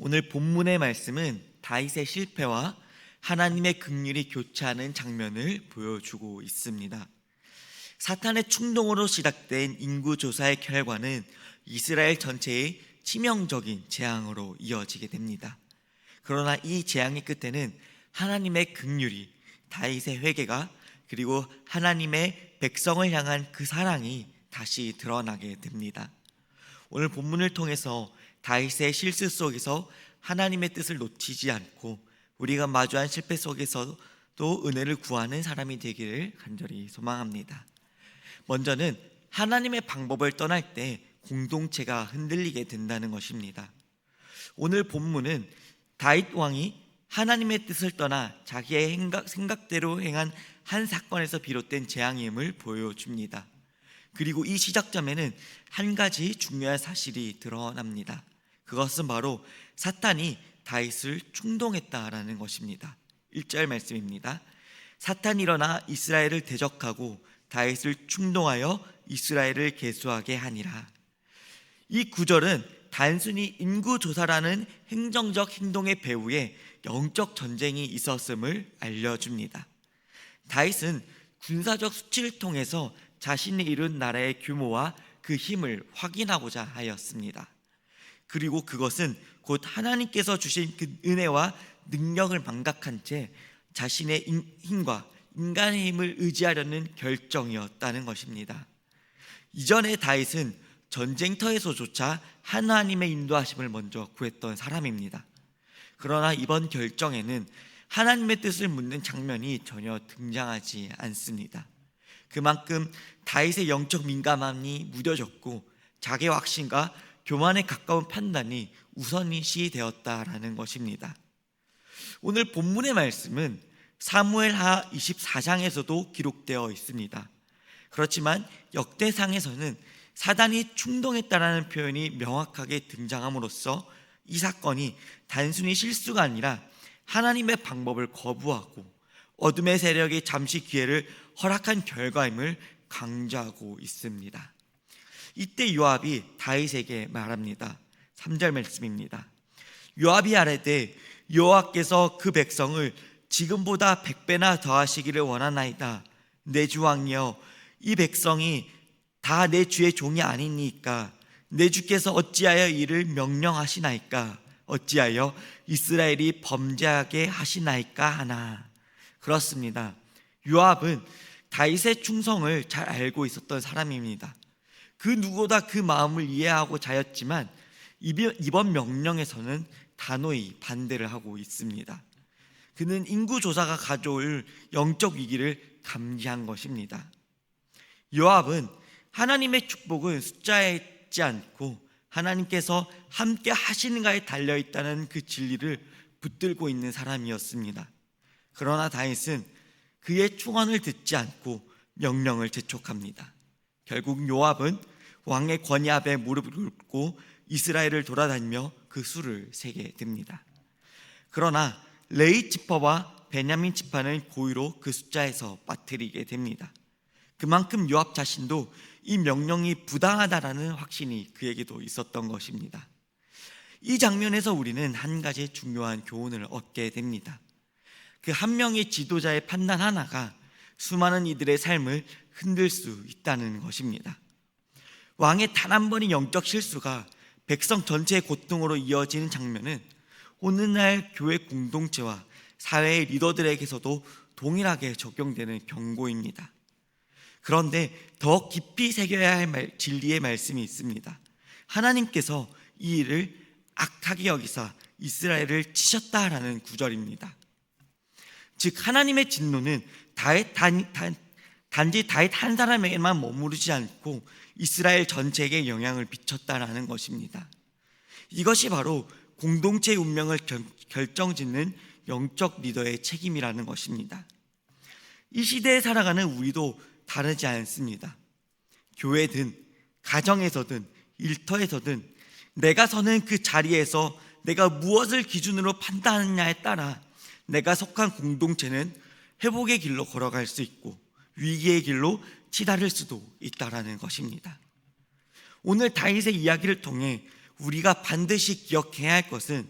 오늘 본문의 말씀은 다윗의 실패와 하나님의 긍휼이 교차하는 장면을 보여주고 있습니다. 사탄의 충동으로 시작된 인구조사의 결과는 이스라엘 전체의 치명적인 재앙으로 이어지게 됩니다. 그러나 이 재앙의 끝에는 하나님의 긍휼이, 다윗의 회개가, 그리고 하나님의 백성을 향한 그 사랑이 다시 드러나게 됩니다. 오늘 본문을 통해서 다윗의 실수 속에서 하나님의 뜻을 놓치지 않고 우리가 마주한 실패 속에서도 은혜를 구하는 사람이 되기를 간절히 소망합니다. 먼저는 하나님의 방법을 떠날 때 공동체가 흔들리게 된다는 것입니다. 오늘 본문은 다윗 왕이 하나님의 뜻을 떠나 자기의 생각대로 행한 한 사건에서 비롯된 재앙임을 보여줍니다. 그리고 이 시작점에는 한 가지 중요한 사실이 드러납니다. 그것은 바로 사탄이 다윗을 충동했다라는 것입니다. 1절 말씀입니다. 사탄이 일어나 이스라엘을 대적하고 다윗을 충동하여 이스라엘을 계수하게 하니라. 이 구절은 단순히 인구조사라는 행정적 행동의 배후에 영적 전쟁이 있었음을 알려줍니다. 다윗은 군사적 수치를 통해서 자신이 이룬 나라의 규모와 그 힘을 확인하고자 하였습니다. 그리고 그것은 곧 하나님께서 주신 그 은혜와 능력을 망각한 채 자신의 힘과 인간의 힘을 의지하려는 결정이었다는 것입니다. 이전에 다윗은 전쟁터에서조차 하나님의 인도하심을 먼저 구했던 사람입니다. 그러나 이번 결정에는 하나님의 뜻을 묻는 장면이 전혀 등장하지 않습니다. 그만큼 다윗의 영적 민감함이 무뎌졌고 자기 확신과 교만에 가까운 판단이 우선시 되었다라는 것입니다. 오늘 본문의 말씀은 사무엘하 24장에서도 기록되어 있습니다. 그렇지만 역대상에서는 사단이 충동했다라는 표현이 명확하게 등장함으로써 이 사건이 단순히 실수가 아니라 하나님의 방법을 거부하고 어둠의 세력이 잠시 기회를 허락한 결과임을 강조하고 있습니다. 이때 요압이 다윗에게 말합니다. 3절 말씀입니다. 요압이 아뢰되 여호와께서 그 백성을 지금보다 100배나 더하시기를 원하나이다. 내 주 왕이여, 이 백성이 다 내 주의 종이 아니니까 내 주께서 어찌하여 이를 명령하시나이까? 어찌하여 이스라엘이 범죄하게 하시나이까 하나. 그렇습니다. 요압은 다윗의 충성을 잘 알고 있었던 사람입니다. 그 누구보다 그 마음을 이해하고 자였지만 이번 명령에서는 단호히 반대를 하고 있습니다. 그는 인구조사가 가져올 영적 위기를 감지한 것입니다. 요압은 하나님의 축복은 숫자에 있지 않고 하나님께서 함께 하시는가에 달려있다는 그 진리를 붙들고 있는 사람이었습니다. 그러나 다윗은 그의 충언을 듣지 않고 명령을 재촉합니다. 결국 요압은 왕의 권위 앞에 무릎을 꿇고 이스라엘을 돌아다니며 그 수를 세게 됩니다. 그러나 레위 지파와 베냐민 지파는 고의로 그 숫자에서 빠뜨리게 됩니다. 그만큼 요압 자신도 이 명령이 부당하다라는 확신이 그에게도 있었던 것입니다. 이 장면에서 우리는 한 가지 중요한 교훈을 얻게 됩니다. 그 한 명의 지도자의 판단 하나가 수많은 이들의 삶을 흔들 수 있다는 것입니다. 왕의 단 한 번의 영적 실수가 백성 전체의 고통으로 이어지는 장면은 오늘날 교회 공동체와 사회의 리더들에게서도 동일하게 적용되는 경고입니다. 그런데 더 깊이 새겨야 할 진리의 말씀이 있습니다. 하나님께서 이 일을 악하게 여기사 이스라엘을 치셨다라는 구절입니다. 즉 하나님의 진노는 단지 다윗 한 사람에게만 머무르지 않고 이스라엘 전체에게 영향을 미쳤다라는 것입니다. 이것이 바로 공동체의 운명을 결정짓는 영적 리더의 책임이라는 것입니다. 이 시대에 살아가는 우리도 다르지 않습니다. 교회든 가정에서든 일터에서든 내가 서는 그 자리에서 내가 무엇을 기준으로 판단하느냐에 따라 내가 속한 공동체는 회복의 길로 걸어갈 수 있고 위기의 길로 치달을 수도 있다라는 것입니다. 오늘 다윗의 이야기를 통해 우리가 반드시 기억해야 할 것은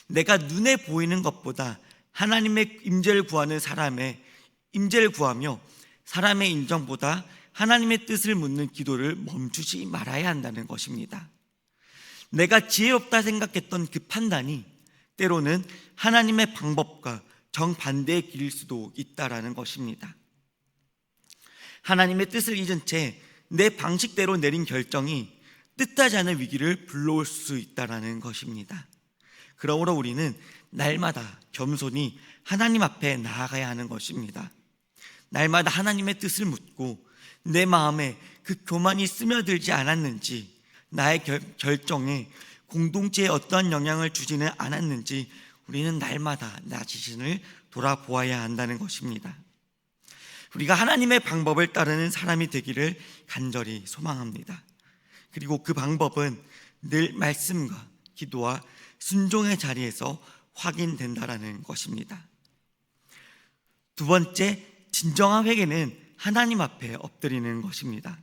내가 눈에 보이는 것보다 하나님의 임재를 구하는 사람의 임재를 구하며 사람의 인정보다 하나님의 뜻을 묻는 기도를 멈추지 말아야 한다는 것입니다. 내가 지혜롭다 생각했던 그 판단이 때로는 하나님의 방법과 정반대의 길일 수도 있다라는 것입니다. 하나님의 뜻을 잊은 채 내 방식대로 내린 결정이 뜻하지 않은 위기를 불러올 수 있다라는 것입니다. 그러므로 우리는 날마다 겸손히 하나님 앞에 나아가야 하는 것입니다. 날마다 하나님의 뜻을 묻고 내 마음에 그 교만이 스며들지 않았는지, 나의 결정에 공동체에 어떠한 영향을 주지는 않았는지 우리는 날마다 나 자신을 돌아보아야 한다는 것입니다. 우리가 하나님의 방법을 따르는 사람이 되기를 간절히 소망합니다. 그리고 그 방법은 늘 말씀과 기도와 순종의 자리에서 확인된다라는 것입니다. 두 번째, 진정한 회개는 하나님 앞에 엎드리는 것입니다.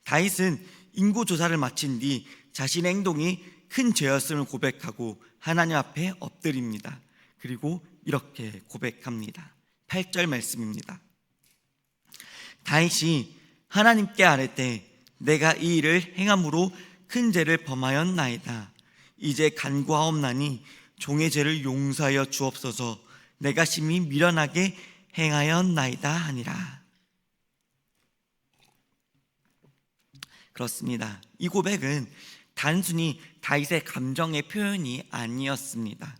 다윗은 인구 조사를 마친 뒤 자신의 행동이 큰 죄였음을 고백하고 하나님 앞에 엎드립니다. 그리고 이렇게 고백합니다. 8절 말씀입니다. 다윗이 하나님께 아뢰되 내가 이 일을 행함으로 큰 죄를 범하였나이다. 이제 간구하옵나니 종의 죄를 용서하여 주옵소서. 내가 심히 미련하게 행하였나이다 하니라. 그렇습니다. 이 고백은 단순히 다윗의 감정의 표현이 아니었습니다.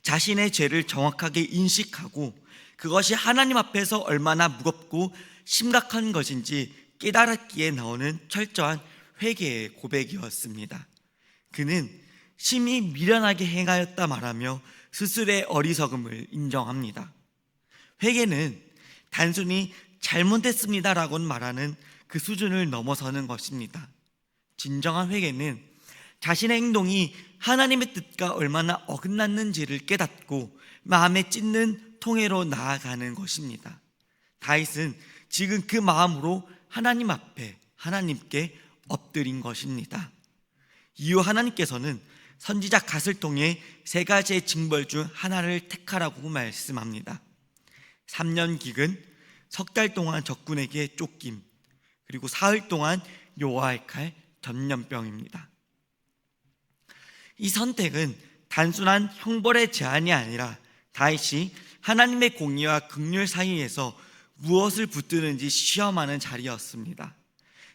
자신의 죄를 정확하게 인식하고 그것이 하나님 앞에서 얼마나 무겁고 심각한 것인지 깨달았기에 나오는 철저한 회개의 고백이었습니다. 그는 심히 미련하게 행하였다 말하며 스스로의 어리석음을 인정합니다. 회개는 단순히 잘못했습니다라고는 말하는 그 수준을 넘어서는 것입니다. 진정한 회개는 자신의 행동이 하나님의 뜻과 얼마나 어긋났는지를 깨닫고 마음에 찢는 통회로 나아가는 것입니다. 다윗은 지금 그 마음으로 하나님 앞에 하나님께 엎드린 것입니다. 이후 하나님께서는 선지자 갓을 통해 세 가지의 징벌 중 하나를 택하라고 말씀합니다. 3년 기근, 석 달 동안 적군에게 쫓김, 그리고 사흘 동안 여호와의 칼, 전염병입니다. 이 선택은 단순한 형벌의 제한이 아니라 다윗이 하나님의 공의와 긍휼 사이에서 무엇을 붙드는지 시험하는 자리였습니다.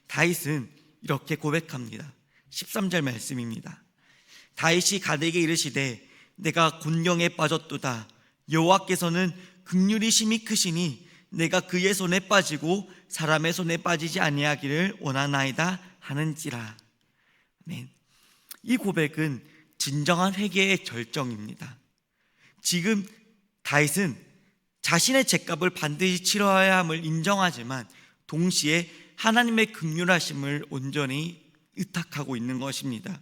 다윗은 이렇게 고백합니다. 13절 말씀입니다. 다윗이 갓에게 이르시되 내가 곤경에 빠졌도다. 여호와께서는 긍휼이 심히 크시니 내가 그의 손에 빠지고 사람의 손에 빠지지 아니하기를 원하나이다 하는지라. 아멘. 이 고백은 진정한 회개의 절정입니다. 지금 다윗은 자신의 죄값을 반드시 치러야 함을 인정하지만 동시에 하나님의 긍휼하심을 온전히 의탁하고 있는 것입니다.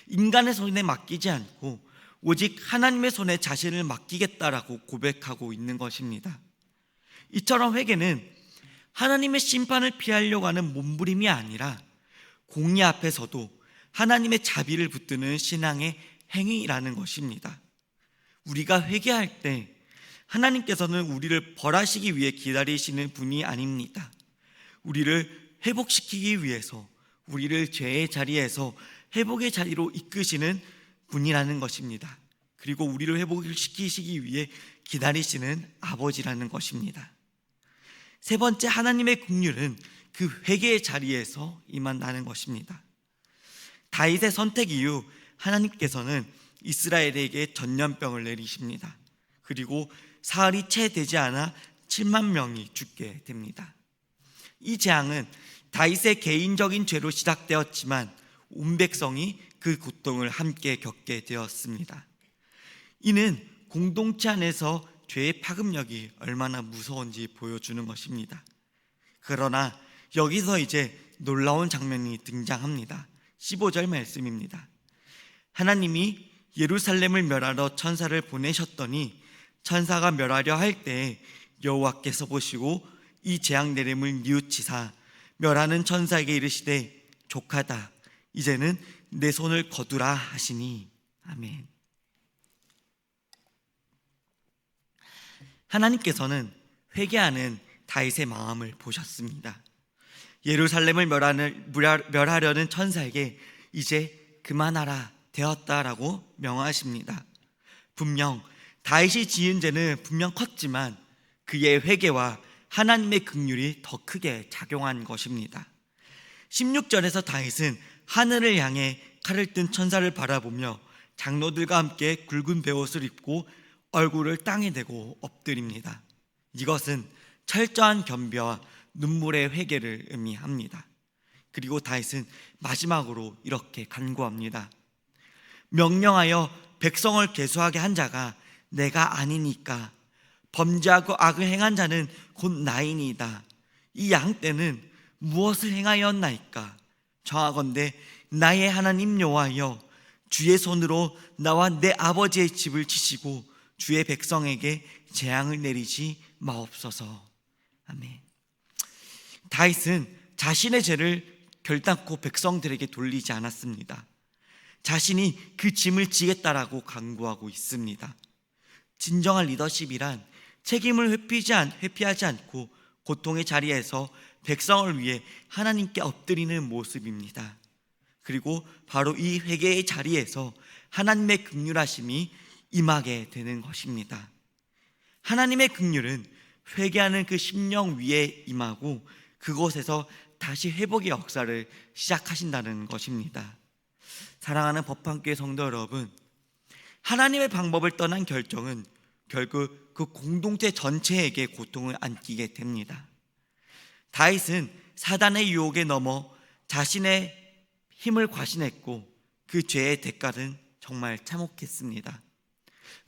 인간의 손에 맡기지 않고 오직 하나님의 손에 자신을 맡기겠다라고 고백하고 있는 것입니다. 이처럼 회개는 하나님의 심판을 피하려고 하는 몸부림이 아니라 공의 앞에서도 하나님의 자비를 붙드는 신앙의 행위라는 것입니다. 우리가 회개할 때 하나님께서는 우리를 벌하시기 위해 기다리시는 분이 아닙니다. 우리를 회복시키기 위해서, 우리를 죄의 자리에서 회복의 자리로 이끄시는 분이라는 것입니다. 그리고 우리를 회복시키시기 위해 기다리시는 아버지라는 것입니다. 세 번째, 하나님의 긍휼은 그 회개의 자리에서 임한다는 것입니다. 다윗의 선택 이후 하나님께서는 이스라엘에게 전염병을 내리십니다. 그리고 사흘이 채 되지 않아 7만 명이 죽게 됩니다. 이 재앙은 다윗의 개인적인 죄로 시작되었지만 온 백성이 그 고통을 함께 겪게 되었습니다. 이는 공동체 안에서 죄의 파급력이 얼마나 무서운지 보여주는 것입니다. 그러나 여기서 이제 놀라운 장면이 등장합니다. 15절 말씀입니다. 하나님이 예루살렘을 멸하러 천사를 보내셨더니 천사가 멸하려 할 때에 여호와께서 보시고 이 재앙 내림을 뉘우치사 멸하는 천사에게 이르시되 족하다 이제는 내 손을 거두라 하시니. 아멘. 하나님께서는 회개하는 다윗의 마음을 보셨습니다. 예루살렘을 멸하려는 천사에게 이제 그만하라 되었다라고 명하십니다. 분명 다윗이 지은 죄는 분명 컸지만 그의 회개와 하나님의 긍휼이 더 크게 작용한 것입니다. 16절에서 다윗은 하늘을 향해 칼을 든 천사를 바라보며 장로들과 함께 굵은 베옷을 입고 얼굴을 땅에 대고 엎드립니다. 이것은 철저한 겸비와 눈물의 회개를 의미합니다. 그리고 다윗은 마지막으로 이렇게 간구합니다. 명령하여 백성을 계수하게 한 자가 내가 아니니까 범죄하고 악을 행한 자는 곧 나이니이다. 이 양떼는 무엇을 행하였나이까? 정하건대 나의 하나님 여호와여, 주의 손으로 나와 내 아버지의 집을 치시고 주의 백성에게 재앙을 내리지 마옵소서. 아멘. 다윗은 자신의 죄를 결단코 백성들에게 돌리지 않았습니다. 자신이 그 짐을 지겠다라고 간구하고 있습니다. 진정한 리더십이란 책임을 회피하지 않고 고통의 자리에서 백성을 위해 하나님께 엎드리는 모습입니다. 그리고 바로 이 회개의 자리에서 하나님의 긍휼하심이 임하게 되는 것입니다. 하나님의 긍휼은 회개하는 그 심령 위에 임하고 그곳에서 다시 회복의 역사를 시작하신다는 것입니다. 사랑하는 법한교회 성도 여러분, 하나님의 방법을 떠난 결정은 결국 그 공동체 전체에게 고통을 안기게 됩니다. 다윗은 사단의 유혹에 넘어 자신의 힘을 과신했고 그 죄의 대가는 정말 참혹했습니다.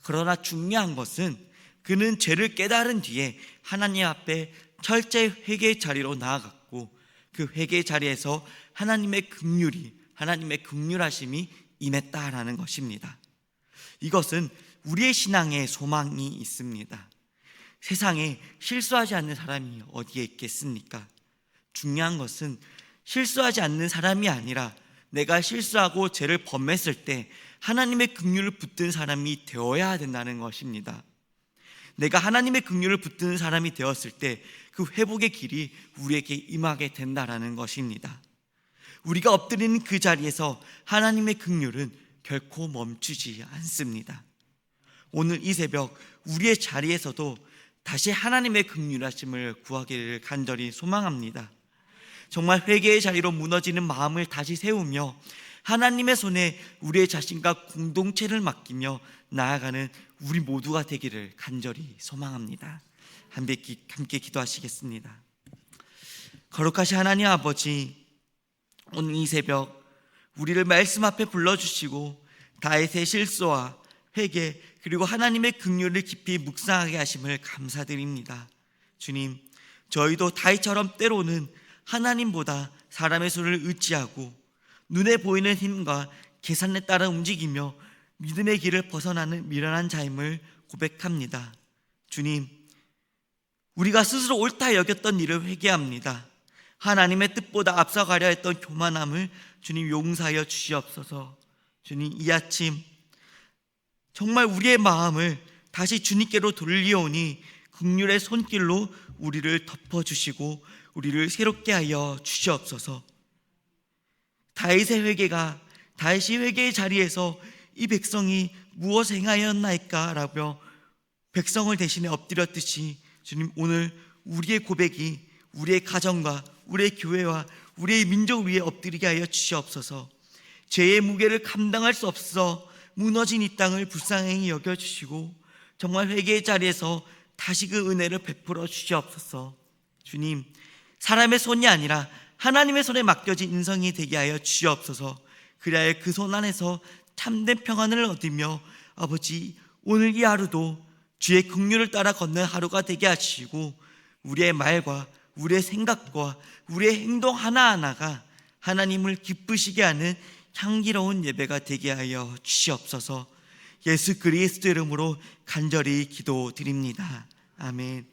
그러나 중요한 것은 그는 죄를 깨달은 뒤에 하나님 앞에 철저히 회개의 자리로 나아갔고 그 회개의 자리에서 하나님의 긍휼하심이 임했다라는 것입니다. 이것은 우리의 신앙에 소망이 있습니다. 세상에 실수하지 않는 사람이 어디에 있겠습니까? 중요한 것은 실수하지 않는 사람이 아니라 내가 실수하고 죄를 범했을 때 하나님의 긍휼을 붙든 사람이 되어야 된다는 것입니다. 내가 하나님의 긍휼을 붙드는 사람이 되었을 때 그 회복의 길이 우리에게 임하게 된다는 것입니다. 우리가 엎드리는 그 자리에서 하나님의 긍휼은 결코 멈추지 않습니다. 오늘 이 새벽 우리의 자리에서도 다시 하나님의 긍휼하심을 구하기를 간절히 소망합니다. 정말 회개의 자리로 무너지는 마음을 다시 세우며 하나님의 손에 우리의 자신과 공동체를 맡기며 나아가는 우리 모두가 되기를 간절히 소망합니다. 함께 기도하시겠습니다. 거룩하신 하나님 아버지, 오늘 이 새벽 우리를 말씀 앞에 불러주시고 다윗의 실수와 회개 그리고 하나님의 긍휼을 깊이 묵상하게 하심을 감사드립니다. 주님, 저희도 다윗처럼 때로는 하나님보다 사람의 손을 의지하고 눈에 보이는 힘과 계산에 따라 움직이며 믿음의 길을 벗어나는 미련한 자임을 고백합니다. 주님, 우리가 스스로 옳다 여겼던 일을 회개합니다. 하나님의 뜻보다 앞서가려 했던 교만함을 주님 용서하여 주시옵소서. 주님, 이 아침 정말 우리의 마음을 다시 주님께로 돌리오니 긍휼의 손길로 우리를 덮어주시고 우리를 새롭게 하여 주시옵소서. 다윗의 회개의 자리에서 이 백성이 무엇을 행하였나이까 라며 백성을 대신해 엎드렸듯이 주님, 오늘 우리의 고백이 우리의 가정과 우리의 교회와 우리의 민족 위에 엎드리게 하여 주시옵소서. 죄의 무게를 감당할 수 없어 무너진 이 땅을 불쌍히 여겨주시고 정말 회개의 자리에서 다시 그 은혜를 베풀어 주시옵소서. 주님, 사람의 손이 아니라 하나님의 손에 맡겨진 인성이 되게 하여 주시옵소서. 그리하여 그 손 안에서 참된 평안을 얻으며 아버지, 오늘 이 하루도 주의 긍휼을 따라 걷는 하루가 되게 하시고 우리의 말과 우리의 생각과 우리의 행동 하나하나가 하나님을 기쁘시게 하는 향기로운 예배가 되게 하여 주시옵소서. 예수 그리스도 이름으로 간절히 기도드립니다. 아멘.